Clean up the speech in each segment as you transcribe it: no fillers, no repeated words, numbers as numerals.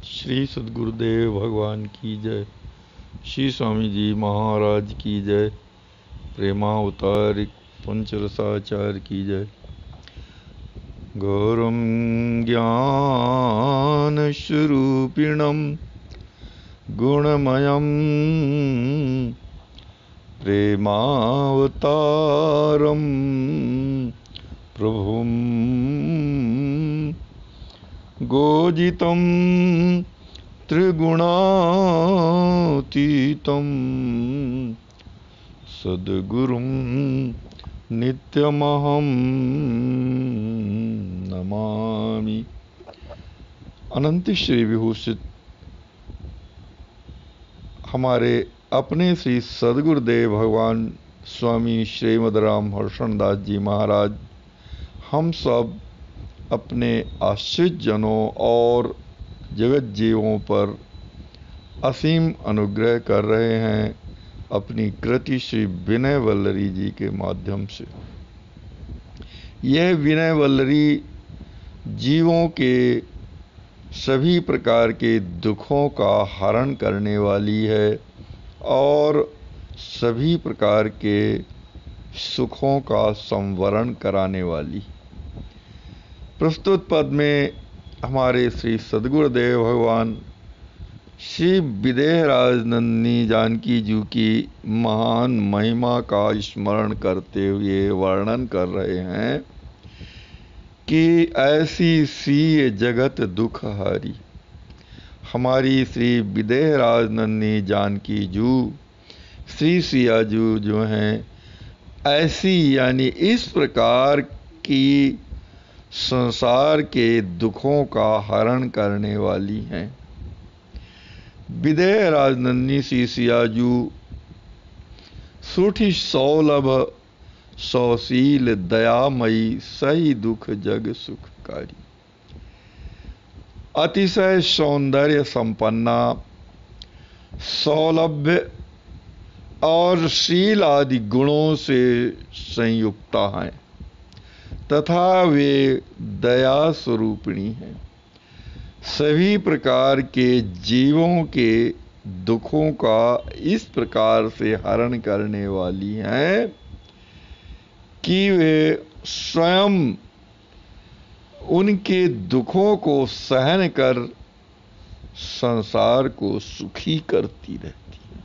श्री सद्गुरुदेव भगवान की जय। श्री स्वामी जी महाराज की जय। प्रेमावतारिक पंचरसाचार्य की जय। गौरम ज्ञान स्वरूपिणम गुणमयम प्रेमावतारम प्रभुम गोजितं त्रिगुणातीतं सद्गुरुं नित्यमहं नमामि। अनंत श्री विभूषित हमारे अपने श्री सद्गुरुदेव भगवान स्वामी श्रीमद राम हर्षण दास जी महाराज हम सब अपने आश्रित जनों और जगत जीवों पर असीम अनुग्रह कर रहे हैं अपनी कृति श्री विनय वल्लरी जी के माध्यम से। यह विनय वल्लरी जीवों के सभी प्रकार के दुखों का हरण करने वाली है और सभी प्रकार के सुखों का संवरण कराने वाली। प्रस्तुत पद में हमारे श्री सद्गुरुदेव भगवान श्री विदेहराज नंदिनी जानकी जी की महान महिमा का स्मरण करते हुए वर्णन कर रहे हैं कि ऐसी सी जगत दुख हारी। हमारी श्री विदेहराज नंदिनी जानकी जू श्री सिया जू जो हैं ऐसी यानी इस प्रकार की संसार के दुखों का हरण करने वाली हैं। विदेह राजनंदिनी सियाजू सूठी सौलभ सौशील दयामयी सही दुख जग सुखकारी। अतिशय सौंदर्य संपन्ना सौलभ्य और शील आदि गुणों से संयुक्ता हैं तथा वे दया स्वरूपिणी हैं। सभी प्रकार के जीवों के दुखों का इस प्रकार से हरण करने वाली हैं कि वे स्वयं उनके दुखों को सहन कर संसार को सुखी करती रहती हैं।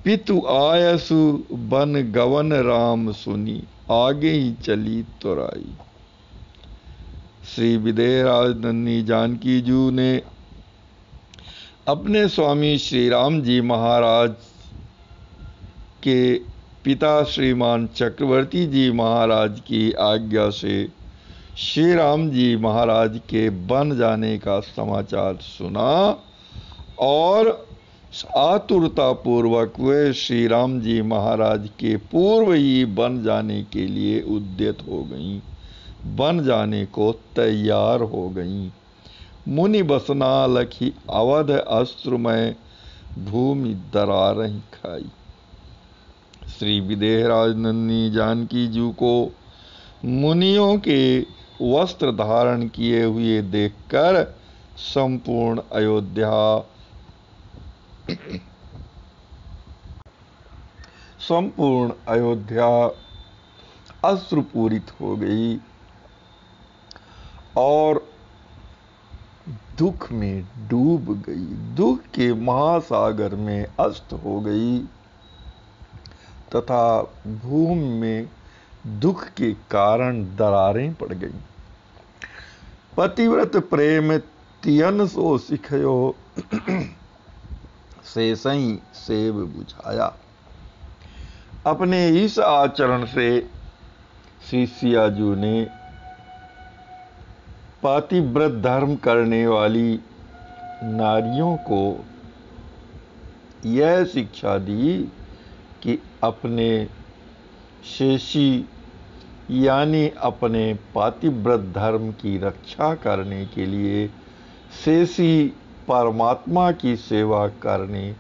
पितु आयसु बन गवन राम सुनी आगे ही चली तुराई। श्री विदेहराज नंदिनी जानकी जू ने अपने स्वामी श्री राम जी महाराज के पिता श्रीमान चक्रवर्ती जी महाराज की आज्ञा से श्री राम जी महाराज के बन जाने का समाचार सुना और आतुरता पूर्वक वे श्री राम जी महाराज के पूर्व ही बन जाने के लिए उद्यत हो गईं, बन जाने को तैयार हो गईं। मुनि बसना लखी अवध अस्त्रमय भूमि दरारही खाई। श्री विदेहराज नंदिनी जानकी जी को मुनियों के वस्त्र धारण किए हुए देखकर संपूर्ण अयोध्या अश्रुपूरित हो गई और दुख में डूब गई, दुख के महासागर में अस्त हो गई तथा भूमि में दुख के कारण दरारें पड़ गईं। पतिव्रत प्रेम तियन सो सिखयो से सही सेव बुझाया। अपने इस आचरण से श्री सियाजू ने पतिव्रत धर्म करने वाली नारियों को यह शिक्षा दी कि अपने शेषी यानी अपने पतिव्रत धर्म की रक्षा करने के लिए शेषी परमात्मा की सेवा करने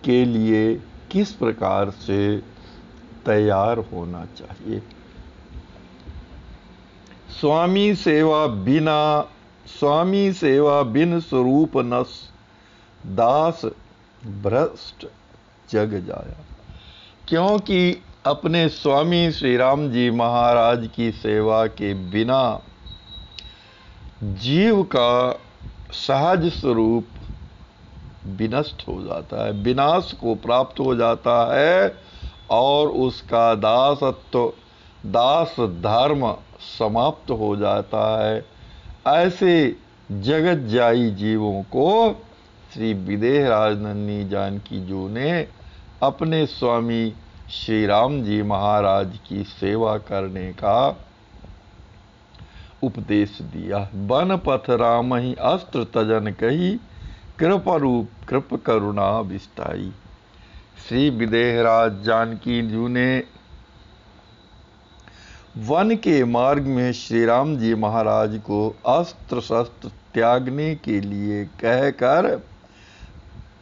के लिए किस प्रकार से तैयार होना चाहिए। स्वामी सेवा बिना स्वामी सेवा बिन स्वरूप नस, दास भ्रष्ट जग जाया। क्योंकि अपने स्वामी श्री राम जी महाराज की सेवा के बिना जीव का सहज स्वरूप विनष्ट हो जाता है, विनाश को प्राप्त हो जाता है और उसका दास धर्म समाप्त हो जाता है। ऐसे जगत जाई जीवों को श्री विदेह राज नन्ही जानकी जू ने अपने स्वामी श्री राम जी महाराज की सेवा करने का उपदेश दिया। बन पथ राम ही अस्त्र तजन कही, कृप करुणा विस्ताई। श्री विदेह राज जानकी जू ने वन के मार्ग में श्री राम जी महाराज को अस्त्र शस्त्र त्यागने के लिए कहकर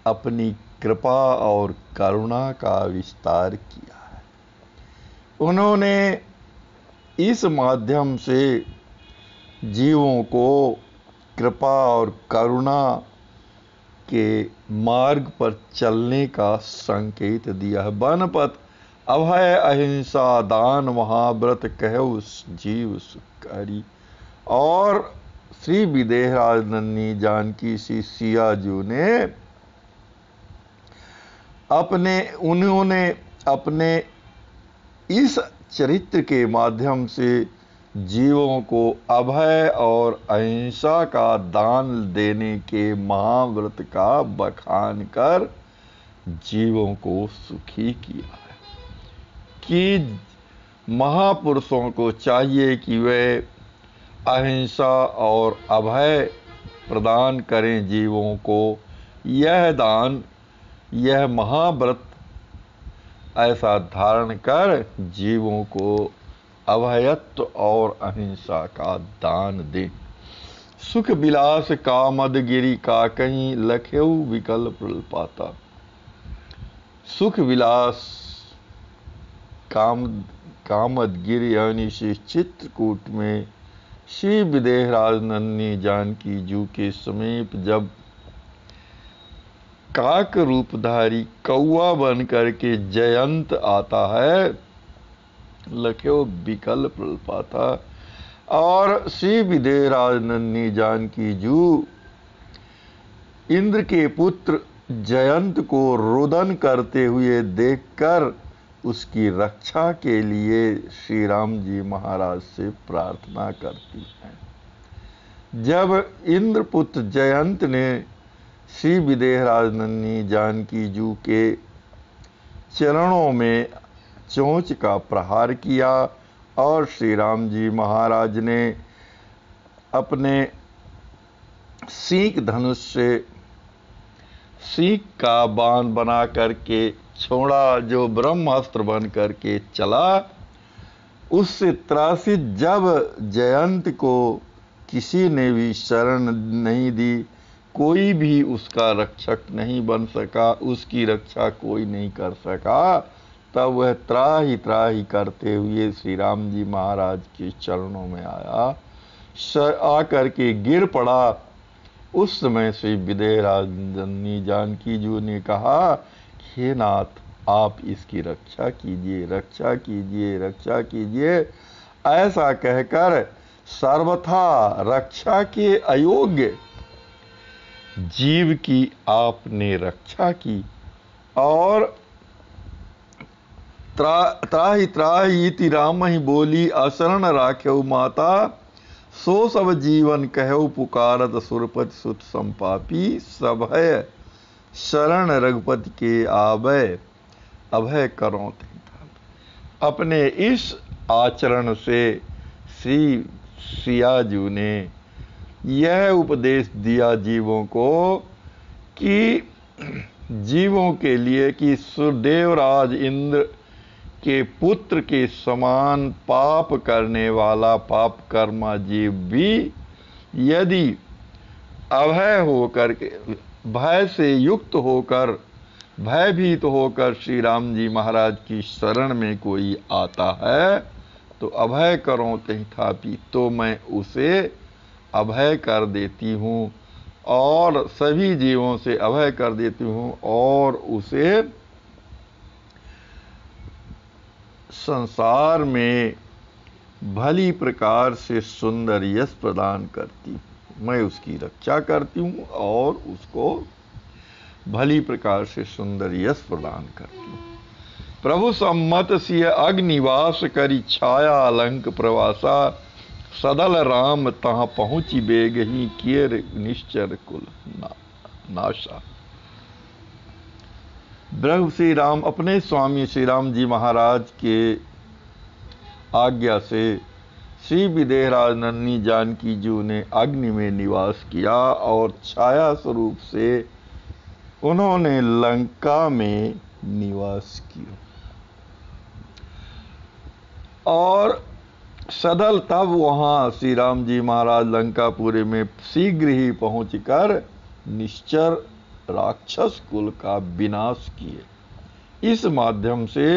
अपनी कृपा और करुणा का विस्तार किया है। उन्होंने इस माध्यम से जीवों को कृपा और करुणा के मार्ग पर चलने का संकेत दिया है। बनपथ अभय अहिंसा दान महाव्रत कहु जीव सुखकारी। और श्री विदेह राज नन्ही जानकी सी सिया जी ने उन्होंने अपने इस चरित्र के माध्यम से जीवों को अभय और अहिंसा का दान देने के महाव्रत का बखान कर जीवों को सुखी किया है। कि महापुरुषों को चाहिए कि वे अहिंसा और अभय प्रदान करें जीवों को। यह दान, यह महाव्रत ऐसा धारण कर जीवों को अभयत्व और अहिंसा का दान दें। सुख विलास कामद गिरी का कहीं लखेऊ विकल पाता। सुख विलास कामद गिरी यानी श्री चित्रकूट में श्री विदेह राज नन्ही जानकी जू के समीप जब काक रूपधारी कौआ बन करके जयंत आता है, लख्यो विकल पाता। और श्री विदेह राज नन्ही जानकी जू इंद्र के पुत्र जयंत को रुदन करते हुए देखकर उसकी रक्षा के लिए श्री राम जी महाराज से प्रार्थना करती हैं। जब इंद्रपुत्र जयंत ने श्री विदेह राज नन्ही जानकी जू के चरणों में चोंच का प्रहार किया और श्री राम जी महाराज ने अपने सींग धनुष से सींग का बाण बना करके छोड़ा, जो ब्रह्मास्त्र बन करके चला। उससे त्रासित जब जयंत को किसी ने भी शरण नहीं दी, कोई भी उसका रक्षक नहीं बन सका, उसकी रक्षा कोई नहीं कर सका, तब वह त्राही करते हुए श्री राम जी महाराज के चरणों में आया, आकर के गिर पड़ा। उस समय श्री विदेह राज नन्ही जानकी जू ने कहा, हे नाथ, आप इसकी रक्षा कीजिए, रक्षा कीजिए, रक्षा कीजिए। ऐसा कहकर सर्वथा रक्षा के अयोग्य जीव की आपने रक्षा की। और त्राही इति राम ही बोली, अशरण राख्यऊ माता, सो सब जीवन कहऊ पुकारत सुरपति सुत संपापी। सभय शरण रघुपति के आभय, अभय करो। अपने इस आचरण से श्री सिया जी ने यह उपदेश दिया जीवों को कि जीवों के लिए कि सुदेवराज इंद्र के पुत्र के समान पाप करने वाला पाप कर्मा जीव भी यदि अभय होकर के, भय से युक्त होकर, भयभीत होकर श्री राम जी महाराज की शरण में कोई आता है तो अभय करो तही थापी, तो मैं उसे अभय कर देती हूँ और सभी जीवों से अभय कर देती हूँ और उसे संसार में भली प्रकार से सुंदर यश प्रदान करती हूँ। मैं उसकी रक्षा करती हूँ और उसको भली प्रकार से सुंदर यश प्रदान करती हूँ। प्रभु सम्मत सिय अग्निवास करी छाया अलंक प्रवासा सदल राम तहाँ पहुँची बेगही कियर निश्चर कुल नाशा। ब्रह्म श्री राम अपने स्वामी श्री राम जी महाराज के आज्ञा से श्री विदेहराज नन्ही जानकी जी ने अग्नि में निवास किया और छाया स्वरूप से उन्होंने लंका में निवास किया। और सदल तब वहां श्री राम जी महाराज लंकापुरी में शीघ्र ही पहुंचकर निश्चर राक्षस कुल का विनाश किए। इस माध्यम से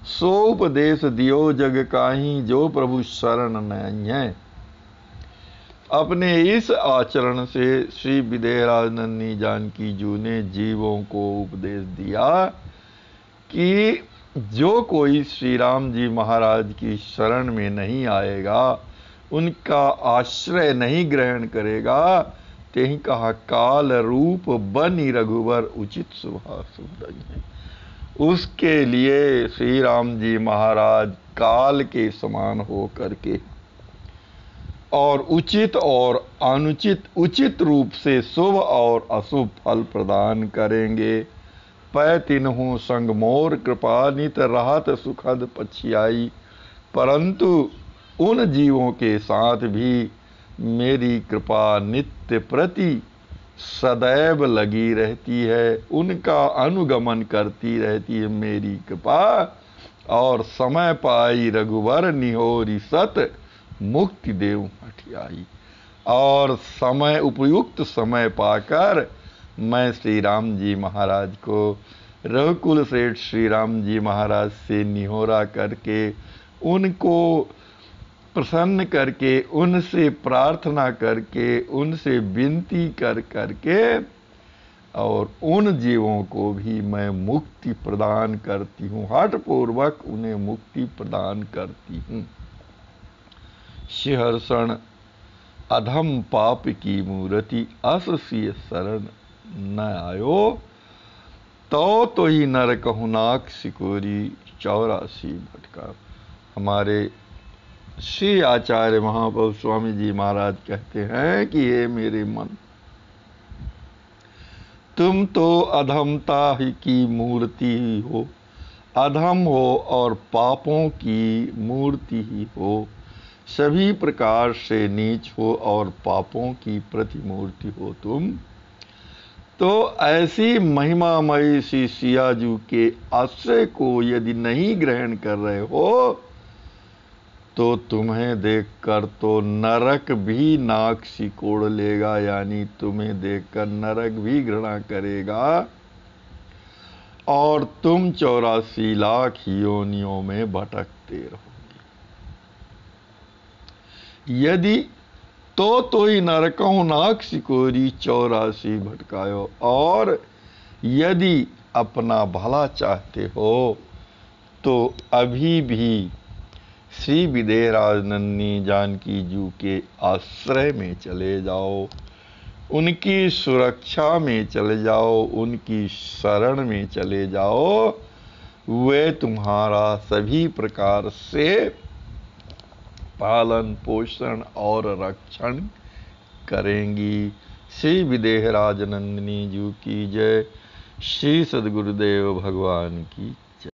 सो उपदेश दियो जग काहीं जो प्रभु शरण नहीं है। अपने इस आचरण से श्री विदेहराज नन्ही जानकी जी ने जीवों को उपदेश दिया कि जो कोई श्री राम जी महाराज की शरण में नहीं आएगा, उनका आश्रय नहीं ग्रहण करेगा, तेहि कहा काल रूप बनि रघुवर उचित सुभाष है। उसके लिए श्री राम जी महाराज काल के समान हो करके और उचित और अनुचित उचित रूप से शुभ और अशुभ फल प्रदान करेंगे। पै तिन्हु संग मोर कृपा नित रहत सुखद पछियाई। परंतु उन जीवों के साथ भी मेरी कृपा नित्य प्रति सदैव लगी रहती है, उनका अनुगमन करती रहती है मेरी कृपा। और समय पाई रघुवर निहोरी सत मुक्ति देव हठियाई। और समय उपयुक्त समय पाकर मैं श्री राम जी महाराज को रघुकुल सेठ श्री राम जी महाराज से निहोरा करके उनको प्रसन्न करके उनसे प्रार्थना करके उनसे विनती कर करके और उन जीवों को भी मैं मुक्ति प्रदान करती हूँ, हठपूर्वक उन्हें मुक्ति प्रदान करती हूँ। शिहर्षण अधम पाप की मूर्ति अस सिय शरण न आयो तो ही नर कहुनाक सिकोरी 84 भटका। हमारे श्री आचार्य महाप्रभु स्वामी जी महाराज कहते हैं कि ये मेरे मन, तुम तो अधमता ही की मूर्ति ही हो, अधम हो और पापों की मूर्ति ही हो, सभी प्रकार से नीच हो और पापों की प्रतिमूर्ति हो तुम। तो ऐसी महिमामयी सी सियाजू के आश्रय को यदि नहीं ग्रहण कर रहे हो तो तुम्हें देखकर तो नरक भी नाक सिकोड़ लेगा, यानी तुम्हें देखकर नरक भी घृणा करेगा और तुम 84 लाख योनियों में भटकते रहोगे। यदि तो ही नरकों नाक सिकोरी 84 भटकायो। और यदि अपना भला चाहते हो तो अभी भी श्री विदेहराज नन्ही जानकी जी के आश्रय में चले जाओ, उनकी सुरक्षा में चले जाओ, उनकी शरण में चले जाओ। वे तुम्हारा सभी प्रकार से पालन पोषण और रक्षण करेंगी। श्री विदेहराज नंदिनी जी की जय। श्री सद्गुरुदेव भगवान की